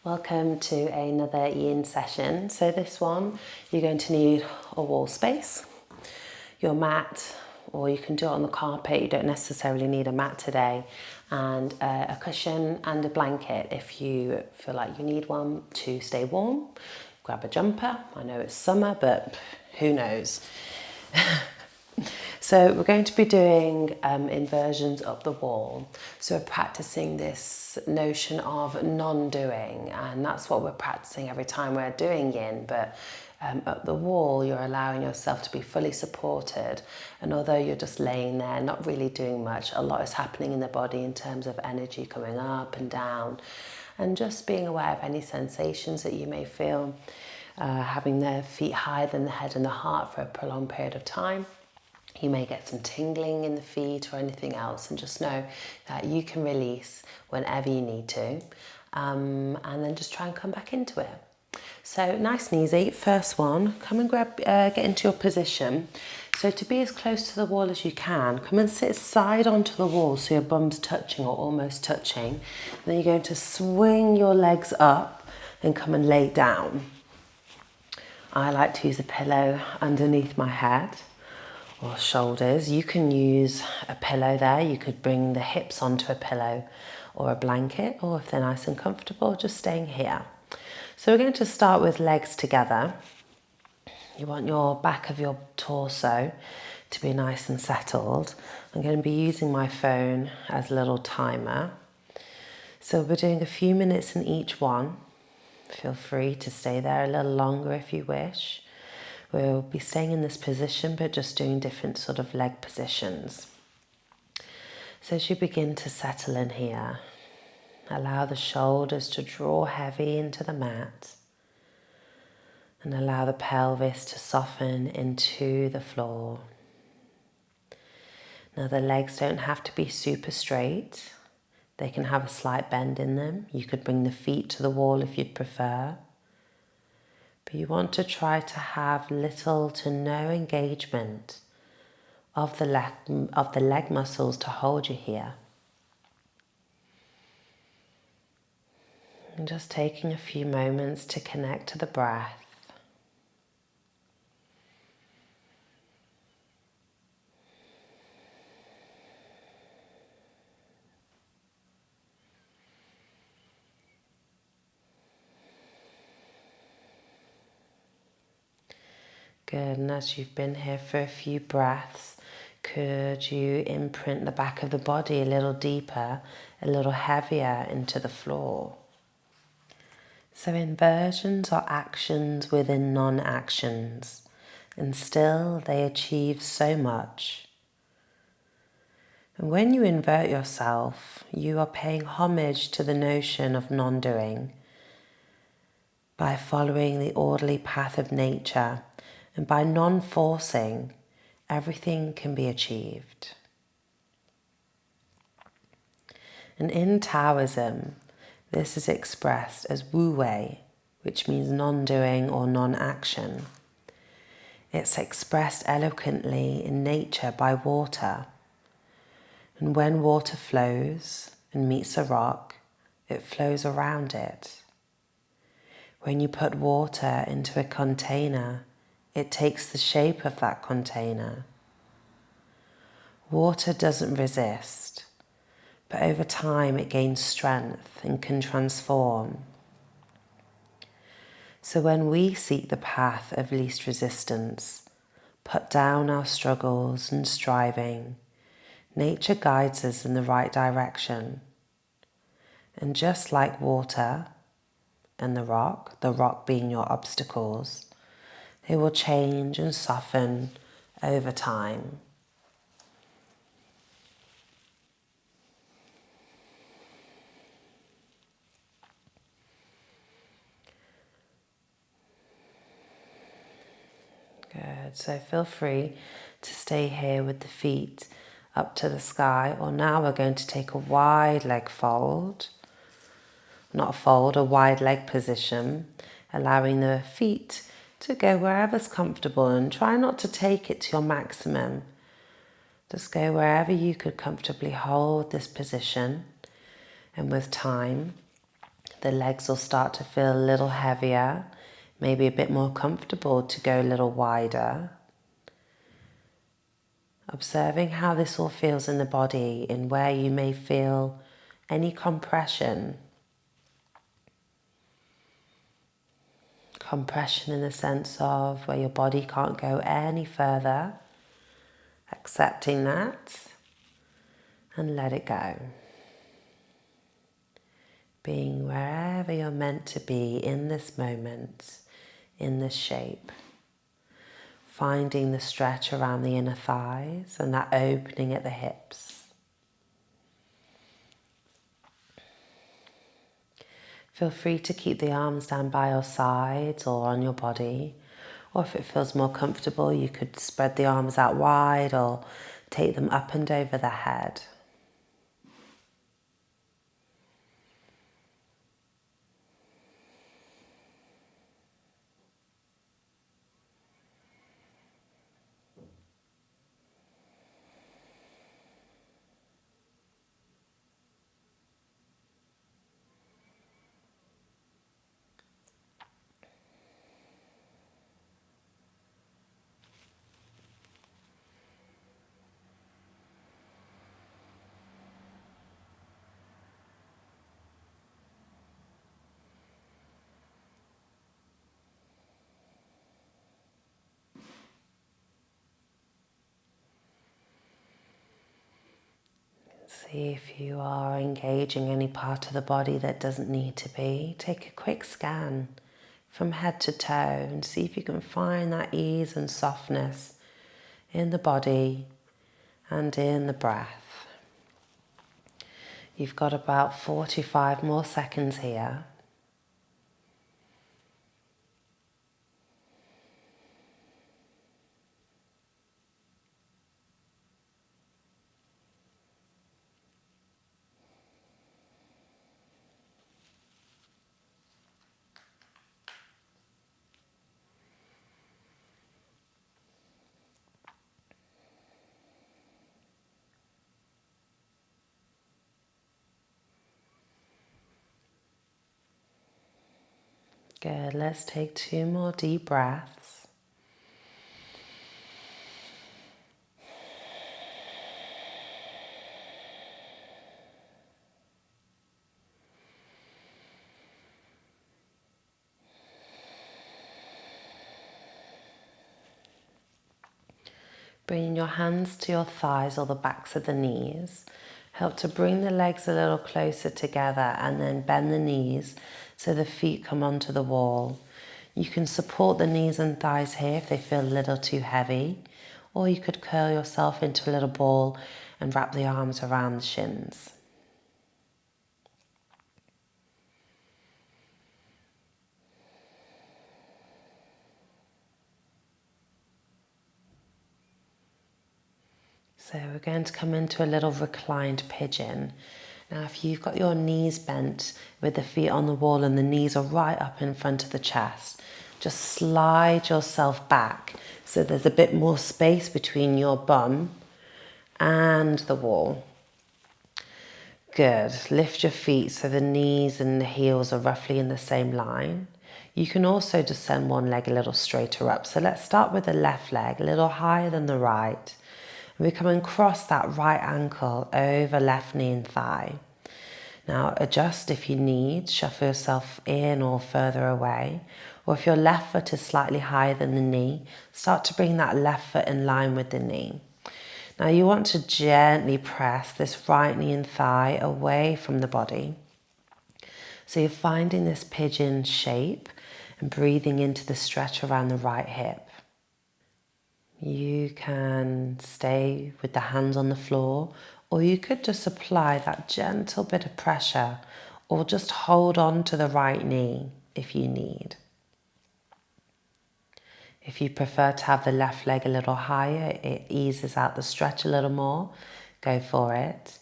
Welcome to another Yin session. So this one, you're going to need a wall space, your mat, or you can do it on the carpet. You don't necessarily need a mat today, and a cushion and a blanket if you feel like you need one to stay warm. Grab a jumper. I know it's summer, but who knows? So we're going to be doing inversions up the wall. So we're practicing this notion of non-doing, and that's what we're practicing every time we're doing yin. But up the wall, you're allowing yourself to be fully supported. And although you're just laying there, not really doing much, a lot is happening in the body in terms of energy coming up and down, and just being aware of any sensations that you may feel. Having the feet higher than the head and the heart for a prolonged period of time. You may get some tingling in the feet or anything else, and just know that you can release whenever you need to, and then just try and come back into it. So nice and easy. First one, come and get into your position. So to be as close to the wall as you can, come and sit side onto the wall so your bum's touching or almost touching. And then you're going to swing your legs up and come and lay down. I like to use a pillow underneath my head or shoulders. You can use a pillow there. You could bring the hips onto a pillow or a blanket, or if they're nice and comfortable, just staying here. So we're going to start with legs together. You want your back of your torso to be nice and settled. I'm going to be using my phone as a little timer. So we're doing a few minutes in each one. Feel free to stay there a little longer if you wish. We'll be staying in this position, but just doing different sort of leg positions. So as you begin to settle in here, allow the shoulders to draw heavy into the mat, and allow the pelvis to soften into the floor. Now the legs don't have to be super straight. They can have a slight bend in them. You could bring the feet to the wall if you'd prefer. But you want to try to have little to no engagement of the leg muscles to hold you here. And just taking a few moments to connect to the breath. Good, and as you've been here for a few breaths, could you imprint the back of the body a little deeper, a little heavier into the floor? So inversions are actions within non-actions, and still they achieve so much. And when you invert yourself, you are paying homage to the notion of non-doing by following the orderly path of nature. And by non-forcing, everything can be achieved. And in Taoism, this is expressed as Wu Wei, which means non-doing or non-action. It's expressed eloquently in nature by water. And when water flows and meets a rock, it flows around it. When you put water into a container, it takes the shape of that container. Water doesn't resist, but over time it gains strength and can transform. So when we seek the path of least resistance, put down our struggles and striving, nature guides us in the right direction. And just like water and the rock being your obstacles, they will change and soften over time. Good, so feel free to stay here with the feet up to the sky, or now we're going to take a wide leg fold. Not a fold, a wide leg position, allowing the feet to go wherever's comfortable, and try not to take it to your maximum. Just go wherever you could comfortably hold this position, and with time, The legs will start to feel a little heavier, maybe a bit more comfortable to go a little wider. Observing how this all feels in the body and where you may feel any compression. Compression in the sense of where your body can't go any further. Accepting that and let it go. Being wherever you're meant to be in this moment, in this shape. Finding the stretch around the inner thighs and that opening at the hips. Feel free to keep the arms down by your sides or on your body. Or if it feels more comfortable, you could spread the arms out wide or take them up and over the head. See if you are engaging any part of the body that doesn't need to be. Take a quick scan from head to toe and see if you can find that ease and softness in the body and in the breath. You've got about 45 more seconds here. Good, let's take 2 more deep breaths. Bringing your hands to your thighs or the backs of the knees. Help to bring the legs a little closer together and then bend the knees so the feet come onto the wall. You can support the knees and thighs here if they feel a little too heavy, or you could curl yourself into a little ball and wrap the arms around the shins. So we're going to come into a little reclined pigeon. Now if you've got your knees bent with the feet on the wall and the knees are right up in front of the chest, just slide yourself back so there's a bit more space between your bum and the wall. Good. Lift your feet so the knees and the heels are roughly in the same line. You can also just send one leg a little straighter up. So let's start with the left leg, a little higher than the right. And we come and cross that right ankle over left knee and thigh. Now adjust if you need, shuffle yourself in or further away. Or if your left foot is slightly higher than the knee, start to bring that left foot in line with the knee. Now you want to gently press this right knee and thigh away from the body. So you're finding this pigeon shape and breathing into the stretch around the right hip. You can stay with the hands on the floor, or you could just apply that gentle bit of pressure or just hold on to the right knee if you need. If you prefer to have the left leg a little higher, it eases out the stretch a little more, go for it.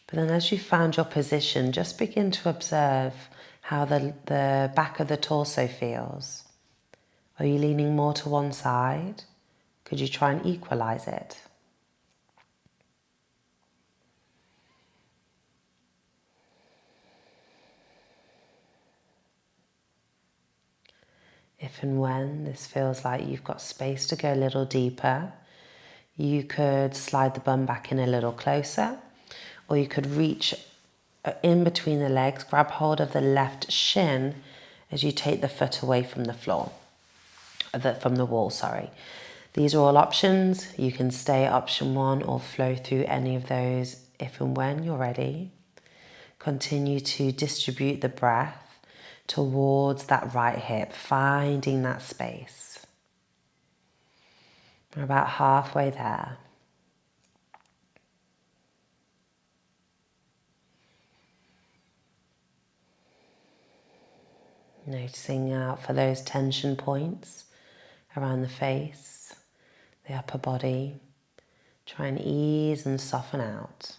But then as you found your position, just begin to observe how the back of the torso feels. Are you leaning more to one side? Could you try and equalize it? If and when this feels like you've got space to go a little deeper, you could slide the bum back in a little closer, or you could reach in between the legs, grab hold of the left shin as you take the foot away from the floor, from the wall, sorry. These are all options. You can stay at option one or flow through any of those if and when you're ready. Continue to distribute the breath towards that right hip, finding that space. We're about halfway there. Noticing out for those tension points around the face, the upper body. Try and ease and soften out.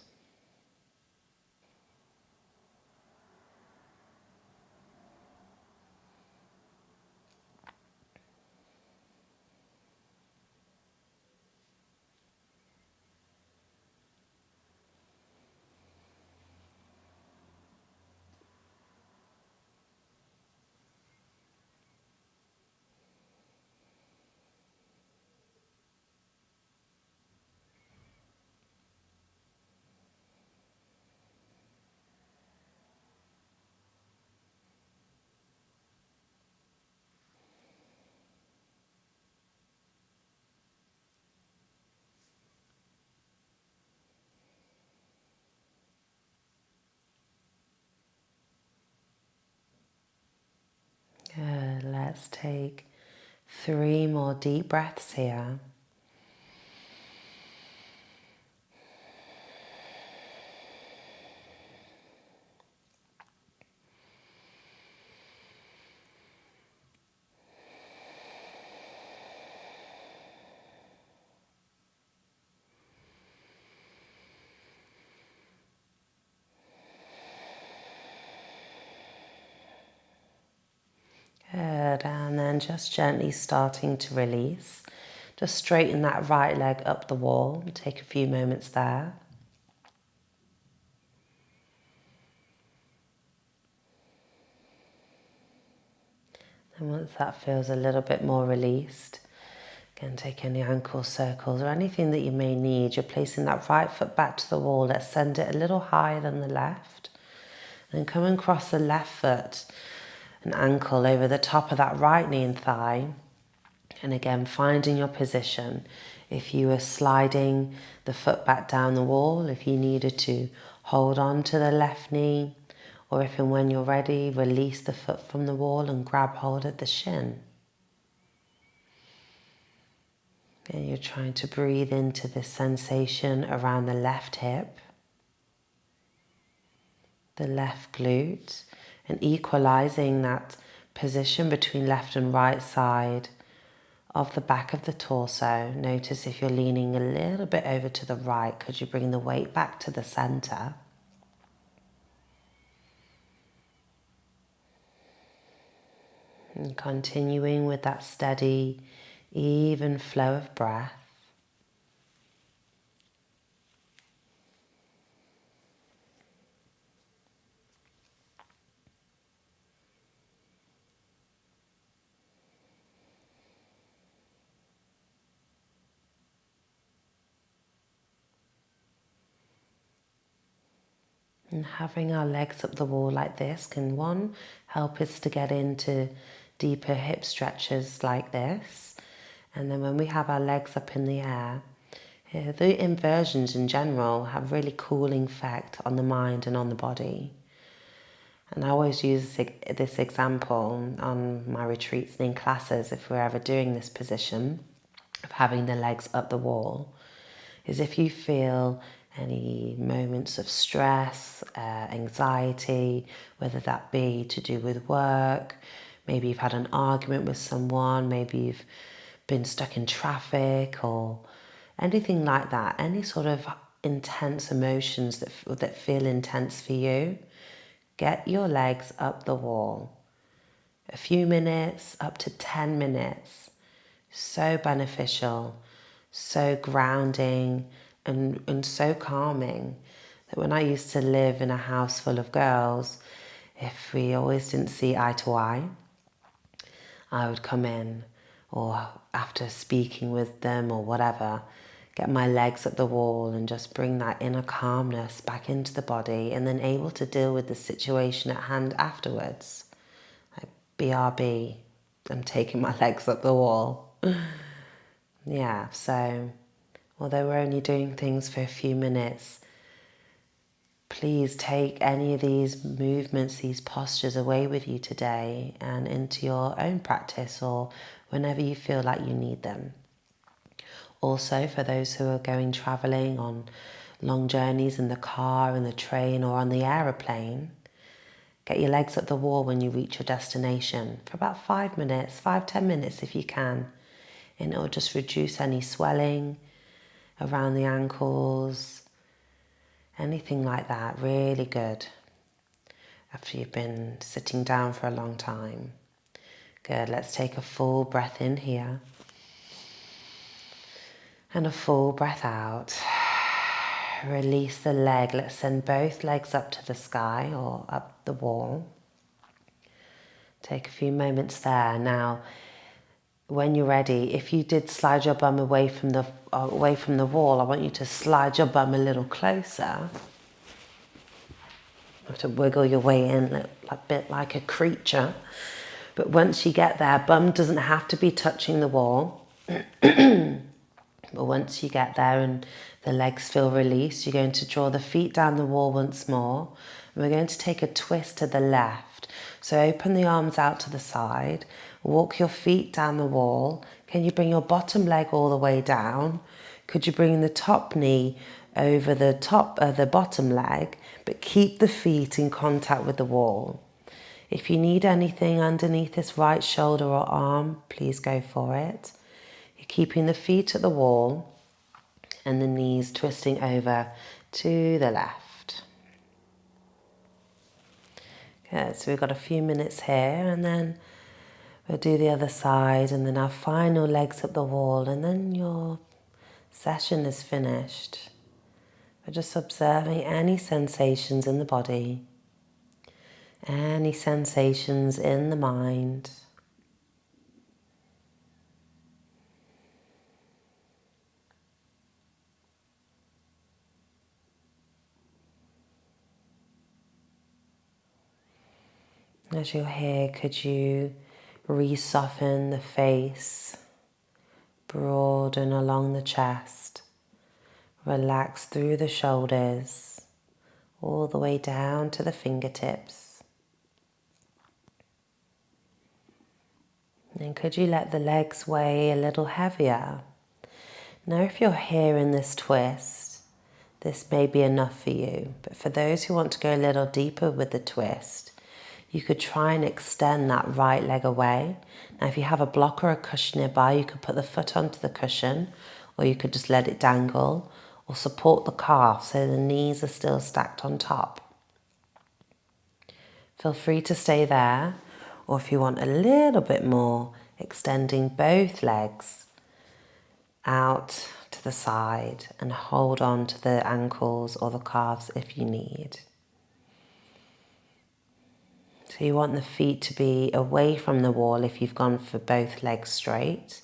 Good. Let's take 3 more deep breaths here. Good, and then just gently starting to release. Just straighten that right leg up the wall. Take a few moments there. And once that feels a little bit more released, again, take any ankle circles or anything that you may need. You're placing that right foot back to the wall. Let's send it a little higher than the left. Then come and cross the left foot and ankle over the top of that right knee and thigh. And again, finding your position. If you were sliding the foot back down the wall, if you needed to hold on to the left knee, or if and when you're ready, release the foot from the wall and grab hold of the shin. And you're trying to breathe into this sensation around the left hip, the left glute, and equalizing that position between left and right side of the back of the torso. Notice if you're leaning a little bit over to the right, could you bring the weight back to the center? And continuing with that steady, even flow of breath. And having our legs up the wall like this can, one, help us to get into deeper hip stretches like this. And then when we have our legs up in the air, the inversions in general have really cooling effect on the mind and on the body. And I always use this example on my retreats and in classes if we're ever doing this position of having the legs up the wall, is if you feel any moments of stress, anxiety, whether that be to do with work, maybe you've had an argument with someone, maybe you've been stuck in traffic or anything like that, any sort of intense emotions that feel intense for you, get your legs up the wall. A few minutes, up to 10 minutes. So beneficial, so grounding, and so calming that when I used to live in a house full of girls, if we always didn't see eye to eye, I would come in, or after speaking with them or whatever, get my legs up the wall and just bring that inner calmness back into the body, and then able to deal with the situation at hand afterwards. Like, BRB, I'm taking my legs up the wall. Yeah, so although we're only doing things for a few minutes, please take any of these movements, these postures away with you today and into your own practice or whenever you feel like you need them. Also, for those who are going traveling on long journeys in the car, in the train or on the aeroplane, get your legs up the wall when you reach your destination for about 5 minutes, 5-10 minutes if you can. And it'll just reduce any swelling around the ankles, anything like that. Really good after you've been sitting down for a long time. Good, let's take a full breath in here and a full breath out. Release the leg. Let's send both legs up to the sky or up the wall. Take a few moments there. Now, when you're ready, if you did slide your bum away from the wall, I want you to slide your bum a little closer. You have to wiggle your way in a bit like a creature. But once you get there, bum doesn't have to be touching the wall. But once you get there and the legs feel released, you're going to draw the feet down the wall once more. And we're going to take a twist to the left. So open the arms out to the side, walk your feet down the wall. Can you bring your bottom leg all the way down? Could you bring the top knee over the top of the bottom leg, but keep the feet in contact with the wall? If you need anything underneath this right shoulder or arm, please go for it. You're keeping the feet at the wall and the knees twisting over to the left. Good, so we've got a few minutes here and then we'll do the other side and then our final legs up the wall and then your session is finished. We're just observing any sensations in the body, any sensations in the mind. As you're here, could you re-soften the face, broaden along the chest, relax through the shoulders, all the way down to the fingertips. And could you let the legs weigh a little heavier? Now if you're here in this twist, this may be enough for you, but for those who want to go a little deeper with the twist, you could try and extend that right leg away. Now if you have a block or a cushion nearby, you could put the foot onto the cushion, or you could just let it dangle, or support the calf so the knees are still stacked on top. Feel free to stay there, or if you want a little bit more, extending both legs out to the side and hold on to the ankles or the calves if you need. So you want the feet to be away from the wall if you've gone for both legs straight,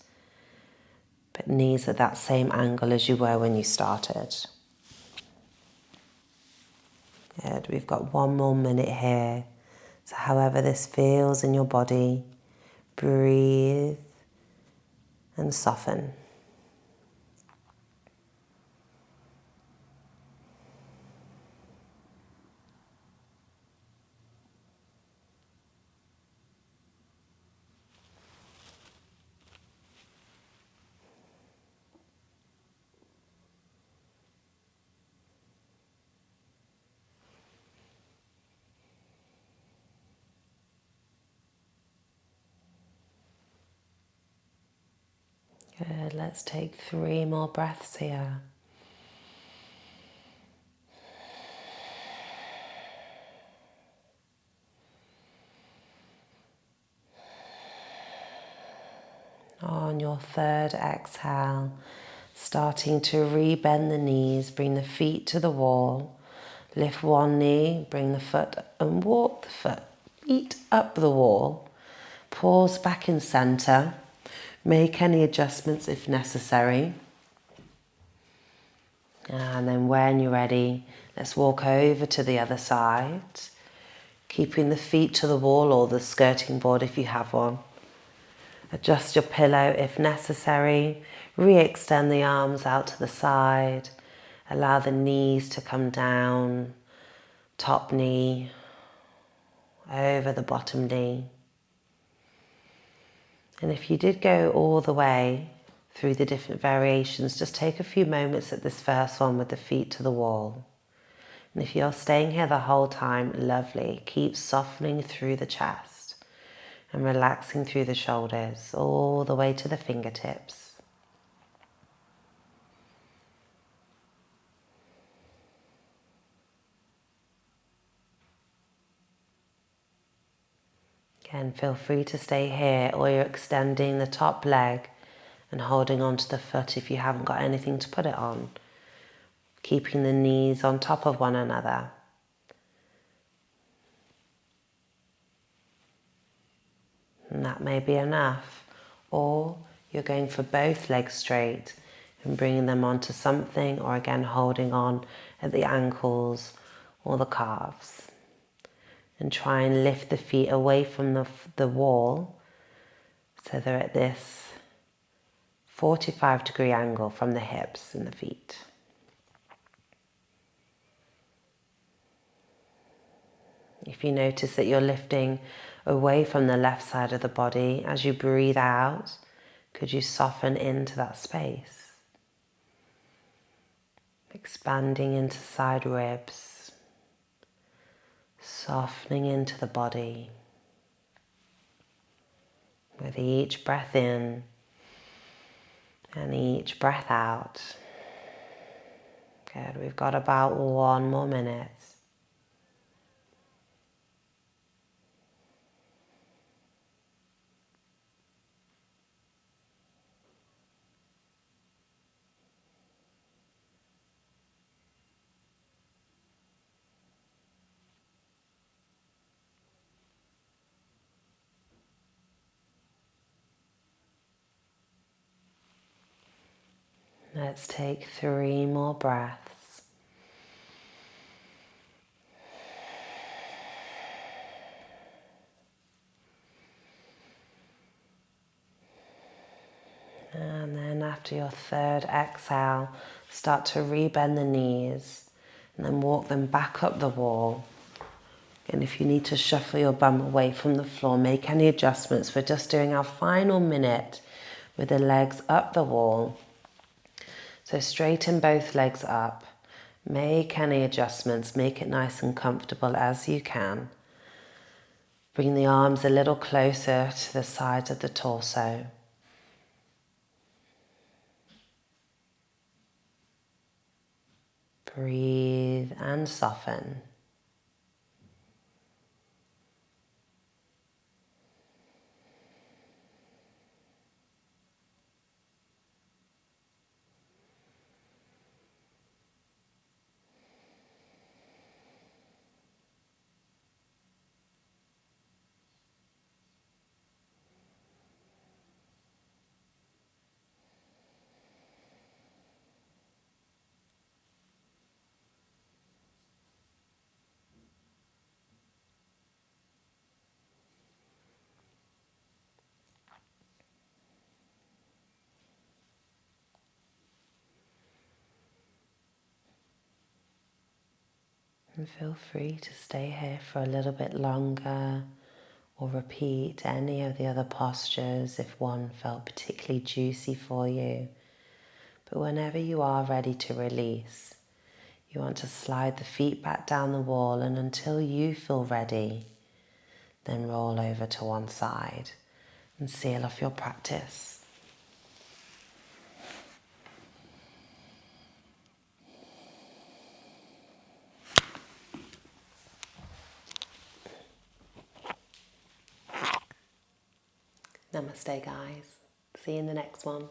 but knees at that same angle as you were when you started. Good, we've got 1 more minute here. So however this feels in your body, breathe and soften. Good, let's take 3 more breaths here. On your third exhale, starting to re-bend the knees, bring the feet to the wall, lift one knee, bring the foot and walk the feet up the wall. Pause back in center. Make any adjustments if necessary. And then when you're ready, let's walk over to the other side, keeping the feet to the wall or the skirting board if you have one. Adjust your pillow if necessary. Re-extend the arms out to the side. Allow the knees to come down, top knee over the bottom knee. And if you did go all the way through the different variations, just take a few moments at this first one with the feet to the wall. And if you're staying here the whole time, lovely. Keep softening through the chest and relaxing through the shoulders all the way to the fingertips. Again, feel free to stay here, or you're extending the top leg and holding onto the foot if you haven't got anything to put it on. Keeping the knees on top of one another. And that may be enough. Or you're going for both legs straight and bringing them onto something, or again holding on at the ankles or the calves. And try and lift the feet away from the wall so they're at this 45-degree angle from the hips and the feet. If you notice that you're lifting away from the left side of the body, as you breathe out, could you soften into that space? Expanding into side ribs, softening into the body. With each breath in and each breath out. Good, we've got about 1 more minute. Let's take 3 more breaths. And then after your third exhale, start to rebend the knees and then walk them back up the wall. And if you need to shuffle your bum away from the floor, make any adjustments. We're just doing our final minute with the legs up the wall. So straighten both legs up. Make any adjustments. Make it nice and comfortable as you can. Bring the arms a little closer to the sides of the torso. Breathe and soften. And feel free to stay here for a little bit longer or repeat any of the other postures if one felt particularly juicy for you. But whenever you are ready to release, you want to slide the feet back down the wall, and until you feel ready, then roll over to one side and seal off your practice. Namaste, guys. See you in the next one.